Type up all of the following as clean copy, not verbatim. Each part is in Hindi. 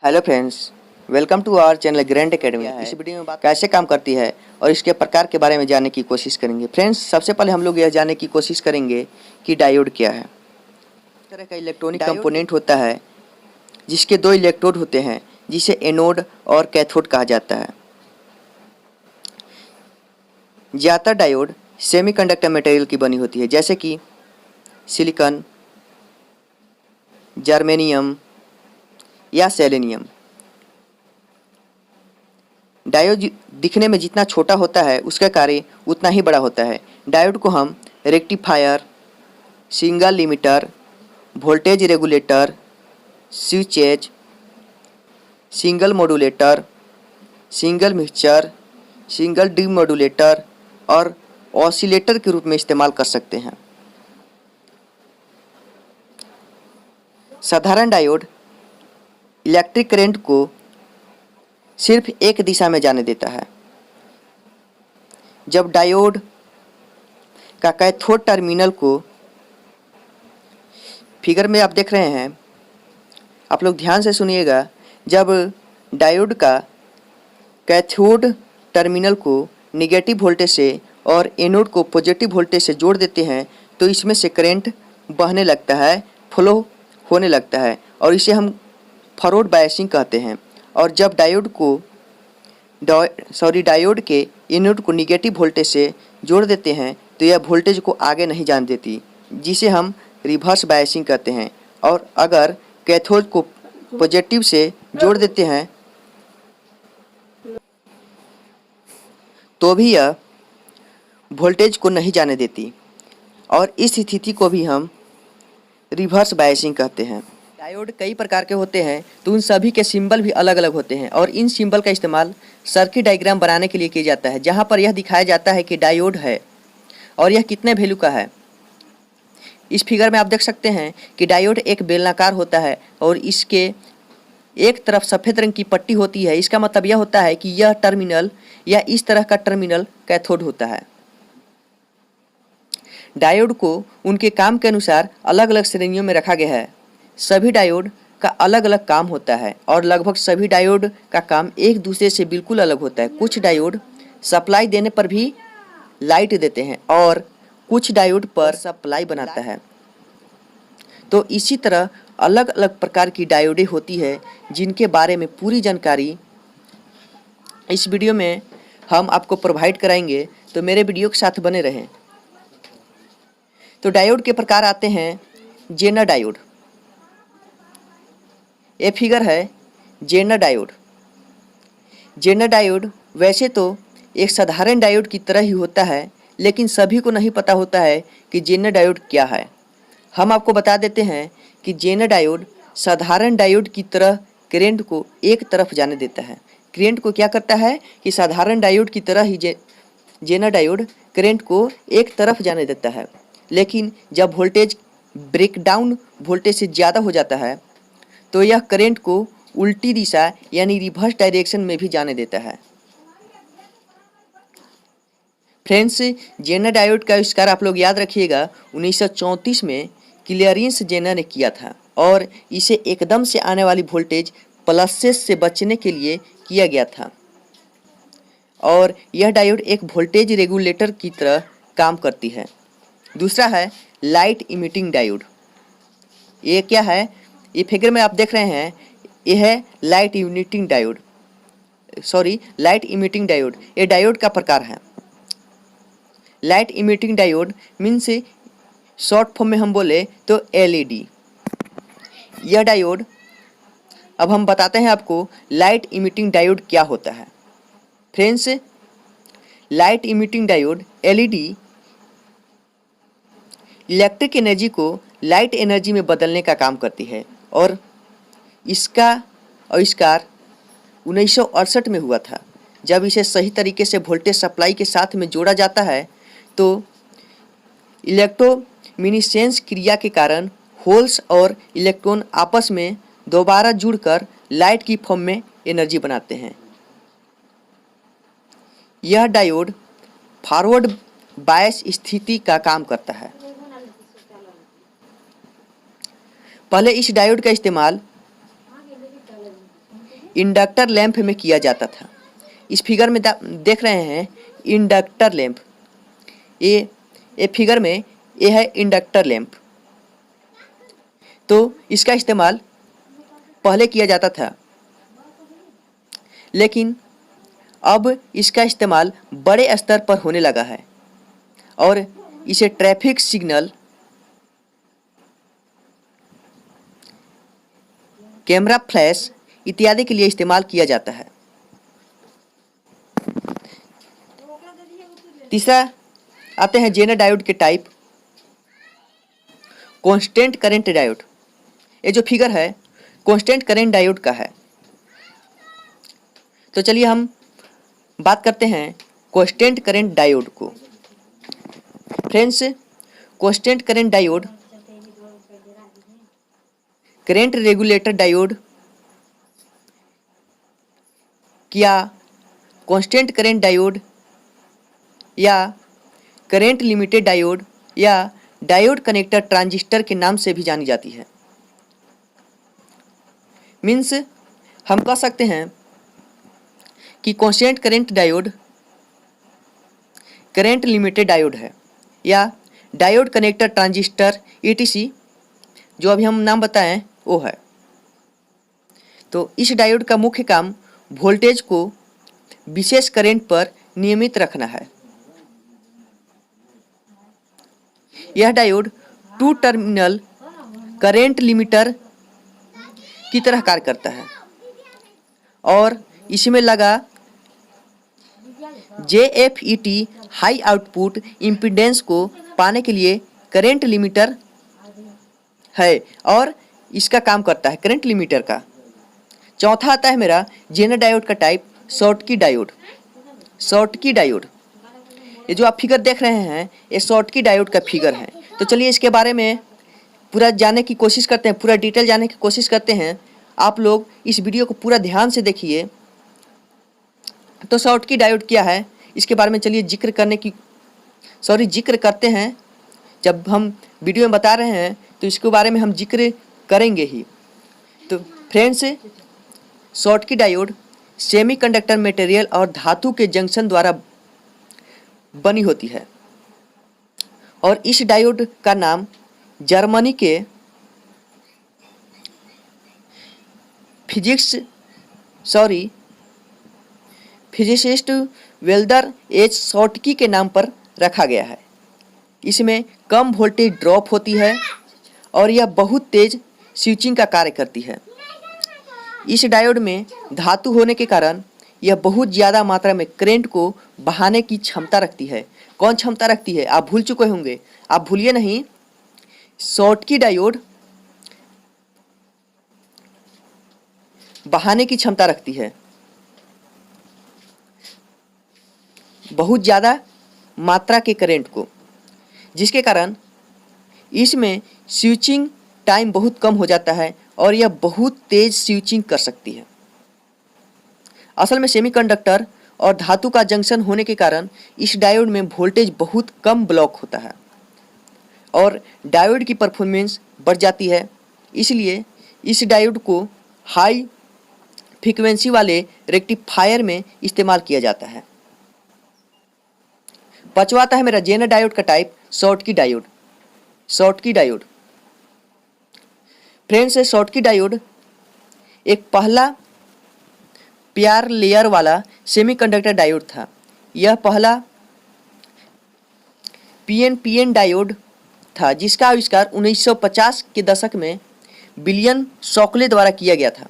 Hello friends, welcome to our channel grand academy. इस वीडियो में बात कैसे काम करती है और इसके प्रकार के बारे में जानने की कोशिश करेंगे। फ्रेंड्स, सबसे पहले हम लोग यह जानने की कोशिश करेंगे कि डायोड क्या है। इस तरह का इलेक्ट्रॉनिक कंपोनेंट होता है जिसके दो इलेक्ट्रोड होते हैं, जिसे एनोड और कैथोड कहा जाता है। ज़्यादातर डायोड सेमीकंडक्टर मटेरियल की बनी होती है, जैसे कि सिलिकॉन, जर्मेनियम या सेलेनियम। डायोड दिखने में जितना छोटा होता है उसका कार्य उतना ही बड़ा होता है। डायोड को हम rectifier, single limiter, voltage regulator, switches, single modulator, single mixture, single demodulator और ऑसिलेटर के रूप में इस्तेमाल कर सकते हैं। साधारण डायोड इलेक्ट्रिक करंट को सिर्फ एक दिशा में जाने देता है। जब डायोड का कैथोड टर्मिनल को फिगर में आप देख रहे हैं, आप लोग ध्यान से सुनिएगा। जब डायोड का कैथोड टर्मिनल को नेगेटिव वोल्टेज से और एनोड को पॉजिटिव वोल्टेज से जोड़ देते हैं तो इसमें से करंट बहने लगता है, फ्लो होने लगता है और इसे हम फॉरवर्ड बायसिंग कहते हैं। और जब डायोड के एनोड को नेगेटिव वोल्टेज से जोड़ देते हैं तो यह वोल्टेज को आगे नहीं जाने देती, जिसे हम रिवर्स बायसिंग कहते हैं। और अगर कैथोड को पॉजिटिव से जोड़ देते हैं तो भी यह वोल्टेज को नहीं जाने देती, और इस स्थिति को भी हम रिवर्स बायसिंग कहते हैं। डायोड कई प्रकार के होते हैं तो उन सभी के सिंबल भी अलग अलग होते हैं और इन सिंबल का इस्तेमाल सर्किट डायग्राम बनाने के लिए किया जाता है, जहां पर यह दिखाया जाता है कि डायोड है और यह कितने वैल्यू का है। इस फिगर में आप देख सकते हैं कि डायोड एक बेलनाकार होता है और इसके एक तरफ सफ़ेद रंग की पट्टी होती है। इसका मतलब यह होता है कि यह टर्मिनल या इस तरह का टर्मिनल कैथोड होता है। डायोड को उनके काम के अनुसार अलग अलग श्रेणियों में रखा गया है। सभी डायोड का अलग अलग काम होता है और लगभग सभी डायोड का काम एक दूसरे से बिल्कुल अलग होता है। कुछ डायोड सप्लाई देने पर भी लाइट देते हैं और कुछ डायोड पर सप्लाई बनाता है। तो इसी तरह अलग अलग प्रकार की डायोडें होती है, जिनके बारे में पूरी जानकारी इस वीडियो में हम आपको प्रोवाइड कराएंगे, तो मेरे वीडियो के साथ बने रहें। तो डायोड के प्रकार आते हैं जेनर डायोड। ये फिगर है जेनर डायोड। जेनर डायोड वैसे तो एक साधारण डायोड की तरह ही होता है, लेकिन सभी को नहीं पता होता है कि जेनर डायोड क्या है। हम आपको बता देते हैं कि जेनर डायोड साधारण डायोड की तरह करंट को एक तरफ जाने देता है। करंट को क्या करता है कि साधारण डायोड की तरह ही जेनर डायोड करंट को एक तरफ जाने देता है, लेकिन जब वोल्टेज ब्रेकडाउन वोल्टेज से ज़्यादा हो जाता है तो यह करंट को उल्टी दिशा यानी रिवर्स डायरेक्शन में भी जाने देता है। फ्रेंड्स, जेनर डायोड का आविष्कार आप लोग याद रखिएगा 1934 में क्लियरेंस जेनर ने किया था और इसे एकदम से आने वाली वोल्टेज प्लसेस से बचने के लिए किया गया था। और यह डायोड एक वोल्टेज रेगुलेटर की तरह काम करती है। दूसरा है लाइट इमिटिंग डायोड। ये क्या है? ये फिगर में आप देख रहे हैं, यह है लाइट इमिटिंग डायोड। ये डायोड का प्रकार है। Light emitting diode means short form में हम बोले तो एलईडी। यह डायोड, अब हम बताते हैं आपको लाइट इमिटिंग डायोड क्या होता है। Friends, light emitting diode LED electric energy को लाइट एनर्जी में बदलने का काम करती है और इसका आविष्कार 1968 में हुआ था। जब इसे सही तरीके से वोल्टेज सप्लाई के साथ में जोड़ा जाता है तो इलेक्ट्रोमिनेसेंस क्रिया के कारण होल्स और इलेक्ट्रॉन आपस में दोबारा जुड़कर लाइट की फॉर्म में एनर्जी बनाते हैं। यह डायोड फॉरवर्ड बायस स्थिति का काम करता है। पहले इस डायोड का इस्तेमाल इंडक्टर लैंप में किया जाता था। इस फिगर में देख रहे हैं इंडक्टर लैंप, ये फिगर में ये है इंडक्टर लैंप। तो इसका इस्तेमाल पहले किया जाता था, लेकिन अब इसका इस्तेमाल बड़े स्तर पर होने लगा है और इसे ट्रैफिक सिग्नल, कैमरा फ्लैश इत्यादि के लिए इस्तेमाल किया जाता है। तीसरा आते हैं जेनर डायोड के टाइप। कांस्टेंट करंट डायोड, ये जो फिगर है कांस्टेंट करंट डायोड का है। तो चलिए हम बात करते हैं कांस्टेंट करंट डायोड को। Friends, constant current diode current regulator diode या कांस्टेंट करंट डायोड या करंट लिमिटेड डायोड या डायोड कनेक्टर ट्रांजिस्टर के नाम से भी जानी जाती है। मीन्स हम कह सकते हैं कि constant current diode current limited diode है या डायोड कनेक्टर ट्रांजिस्टर ETC, जो अभी हम नाम बताएं वो है। तो इस डायोड का मुख्य काम वोल्टेज को विशेष करंट पर नियमित रखना है। यह डायोड 2 टर्मिनल करंट लिमिटर की तरह कार्य करता है और इसमें लगा JFET हाई आउटपुट इम्पीडेंस को पाने के लिए करंट लिमिटर है और इसका काम करता है करंट लिमिटर का। चौथा आता है मेरा जेनर डायोड का type Schottky diode. Schottky diode, ये जो आप फिगर देख रहे हैं ये शॉर्टकी डायोड का फिगर है। तो चलिए इसके बारे में पूरा जानने की कोशिश करते हैं, पूरा डिटेल जानने की कोशिश करते हैं। आप लोग इस वीडियो को पूरा ध्यान से देखिए। तो शॉर्टकी डायोड क्या है इसके बारे में चलिए जिक्र करते हैं। जब हम वीडियो में बता रहे हैं तो इसके बारे में हम जिक्र करेंगे ही। तो friends, Schottky diode semiconductor material और धातु के जंक्शन द्वारा बनी होती है और इस डायोड का नाम जर्मनी के फिजिसिस्ट वेल्डर एच शॉर्टकी के नाम पर रखा गया है। इसमें कम वोल्टेज ड्रॉप होती है और यह बहुत तेज स्विचिंग का कार्य करती है। इस डायोड में धातु होने के कारण यह बहुत ज़्यादा मात्रा में करंट को बहाने की क्षमता रखती है। कौन क्षमता रखती है आप भूल चुके होंगे, आप भूलिए नहीं। शॉर्टकी डायोड बहाने की क्षमता रखती है, बहुत ज़्यादा मात्रा के करंट को, जिसके कारण इसमें स्विचिंग टाइम बहुत कम हो जाता है और यह बहुत तेज स्विचिंग कर सकती है। असल में सेमीकंडक्टर और धातु का जंक्शन होने के कारण इस डायोड में वोल्टेज बहुत कम ब्लॉक होता है और डायोड की परफॉर्मेंस बढ़ जाती है। इसलिए इस डायोड को हाई फ्रीक्वेंसी वाले रेक्टिफायर में इस्तेमाल किया जाता है। पांचवा आता है मेरा जेनर डायोड का type Schottky diode. Schottky diode friends, Schottky diode एक पहला प्यार लेयर वाला सेमीकंडक्टर डायोड था। यह पहला PNPN डायोड था जिसका आविष्कार 1950 के दशक में विलियम शॉकले द्वारा किया गया था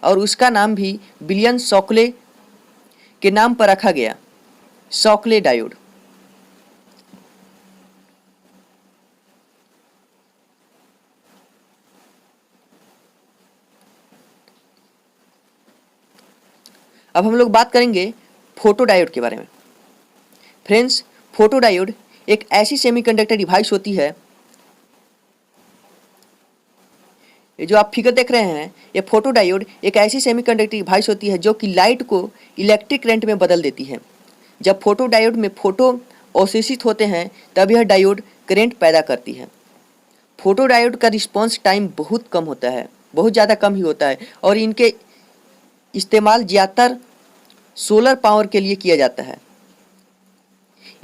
और उसका नाम भी विलियम शॉकले के नाम पर रखा गया, शॉकले डायोड। अब हम लोग बात करेंगे फोटो डायोड के बारे में। फ्रेंड्स, फोटो डायोड एक ऐसी सेमीकंडक्टर डिवाइस होती है, ये जो आप फिगर देख रहे हैं ये फोटो डायोड एक ऐसी सेमीकंडक्टर डिवाइस होती है जो कि लाइट को इलेक्ट्रिक करंट में बदल देती है। जब फोटो डायोड में फोटो अवशोषित होते हैं तब यह डायोड करंट पैदा करती है। फोटो डायोड का रिस्पॉन्स टाइम बहुत कम होता है, बहुत ज़्यादा कम ही होता है और इस्तेमाल ज़्यादातर सोलर पावर के लिए किया जाता है।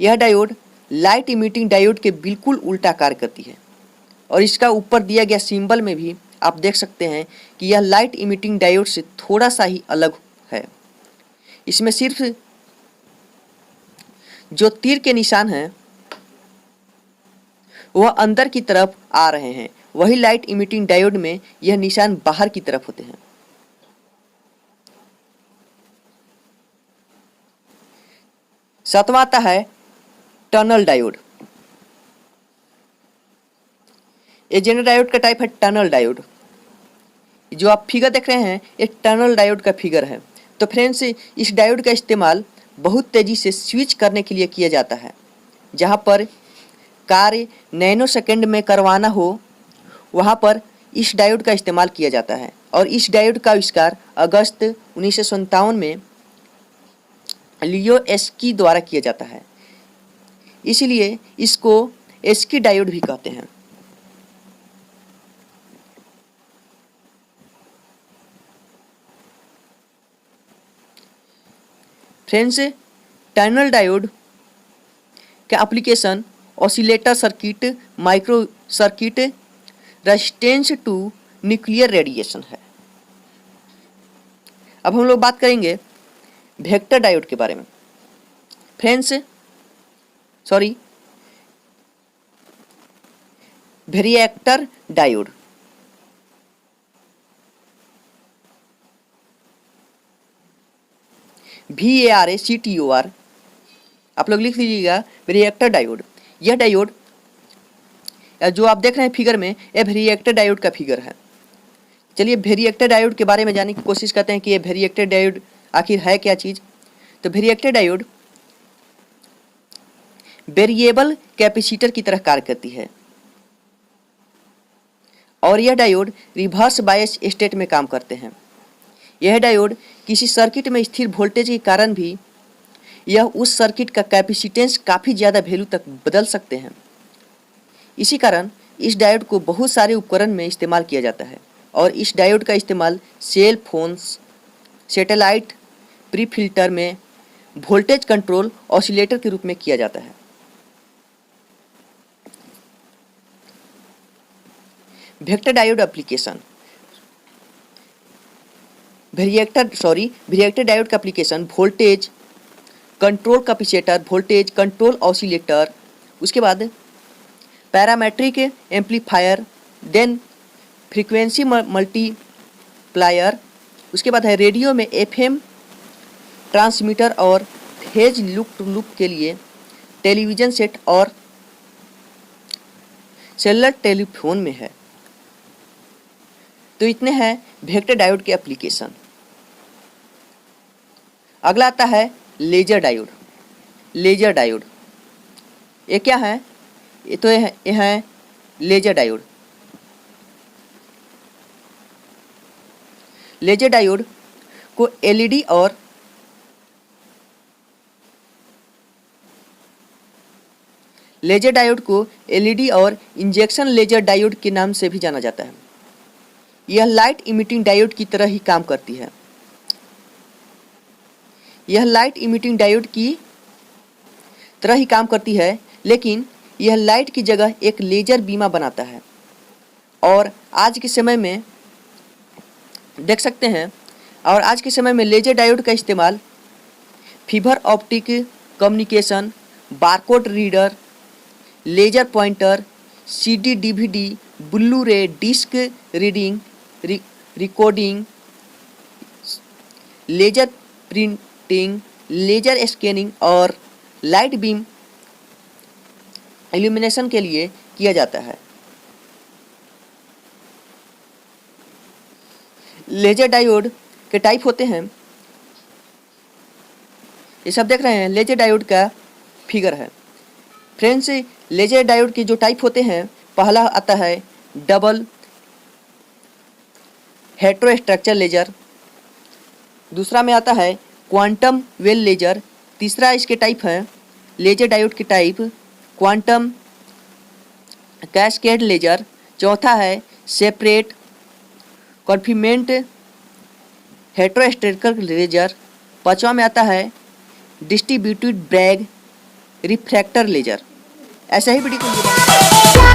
यह डायोड लाइट इमिटिंग डायोड के बिल्कुल उल्टा कार्य करती है और इसका ऊपर दिया गया सिंबल में भी आप देख सकते हैं कि यह लाइट इमिटिंग डायोड से थोड़ा सा ही अलग है। इसमें सिर्फ जो तीर के निशान हैं वह अंदर की तरफ आ रहे हैं, वही लाइट इमिटिंग डायोड में यह निशान बाहर की तरफ होते हैं। सातवां आता है टनल डायोड। ये जेनर डायोड का टाइप है टनल डायोड। जो आप फिगर देख रहे हैं ये टनल डायोड का फिगर है। तो फ्रेंड्स, इस डायोड का इस्तेमाल बहुत तेज़ी से स्विच करने के लिए किया जाता है। जहाँ पर कार्य नैनो सेकंड में करवाना हो वहाँ पर इस डायोड का इस्तेमाल किया जाता है और इस डायोड का आविष्कार अगस्त 1957 में लियो एस्की द्वारा किया जाता है। इसलिए इसको एस्की डायोड भी कहते हैं। फ्रेंड्स, टनल डायोड का application oscillator circuit, micro circuit, resistance to nuclear radiation है। अब हम लोग बात करेंगे वेक्टर डायोड के बारे में। Friends, वेरिएक्टर diode. VARACTOR आप लोग लिख लीजिएगा, वेरिएक्टर डायोड। यह डायोड जो आप देख रहे हैं फिगर में, यह वेरिएक्टर डायोड का फिगर है। चलिए वेरिएक्टर डायोड के बारे में जानने की कोशिश करते हैं कि ये वेरिएक्टर डायोड आखिर है क्या चीज़। तो वेरिएक्टर डायोड वेरिएबल कैपेसिटर की तरह कार्य करती है और यह डायोड रिवर्स बायस स्टेट में काम करते हैं। यह डायोड किसी सर्किट में स्थिर वोल्टेज के कारण भी यह उस सर्किट का कैपेसिटेंस काफ़ी ज़्यादा वैल्यू तक बदल सकते हैं। इसी कारण इस डायोड को बहुत सारे उपकरण में इस्तेमाल किया जाता है और इस डायोड का इस्तेमाल cell phones, satellite, pre filter में वोल्टेज कंट्रोल ऑसिलेटर के रूप में किया जाता है। Vector diode application. Varactor diode का application voltage control capacitor, voltage control oscillator, उसके बाद parametric amplifier, then frequency multiplier, उसके बाद है रेडियो में FM ट्रांसमीटर और फेज लूप टू लूप के लिए टेलीविज़न सेट और सेलुलर टेलीफोन में है। तो इतने हैं वेक्टर डायोड के एप्लीकेशन। अगला आता है लेजर डायोड। लेजर डायोड ये क्या है? ये है लेजर डायोड। लेजर डायोड को LED और इंजेक्शन लेजर डायोड के नाम से भी जाना जाता है। यह लाइट इमिटिंग डायोड की तरह ही काम करती है। यह लाइट इमिटिंग डायोड की तरह ही काम करती है, लेकिन यह लाइट की जगह एक लेजर बीमा बनाता है। और आज के समय में देख सकते हैं, और आज के समय में लेजर डायोड का इस्तेमाल fibre optic communication, barcode reader, laser pointer, CD DVD, blue ray disc reading, recording, laser printing, laser scanning और लाइट बीम इल्यूमिनेशन के लिए किया जाता है। लेजर डायोड के टाइप होते हैं, ये सब देख रहे हैं लेजर डायोड का फिगर है। फ्रेंड्स, लेजर डायोड के जो टाइप होते हैं, पहला आता है डबल हेटेरोस्ट्रक्चर लेजर, दूसरा में आता है क्वांटम वेल लेजर, तीसरा इसके टाइप है लेजर डायोड के टाइप क्वांटम कैस्केड लेजर, चौथा है सेपरेट कॉन्फिनमेंट हेटेरोस्टेरिकल लेजर। पाँचवा में आता है डिस्ट्रीब्यूटेड ब्रैग रिफ्रैक्टर लेजर। ऐसा ही वीडियो को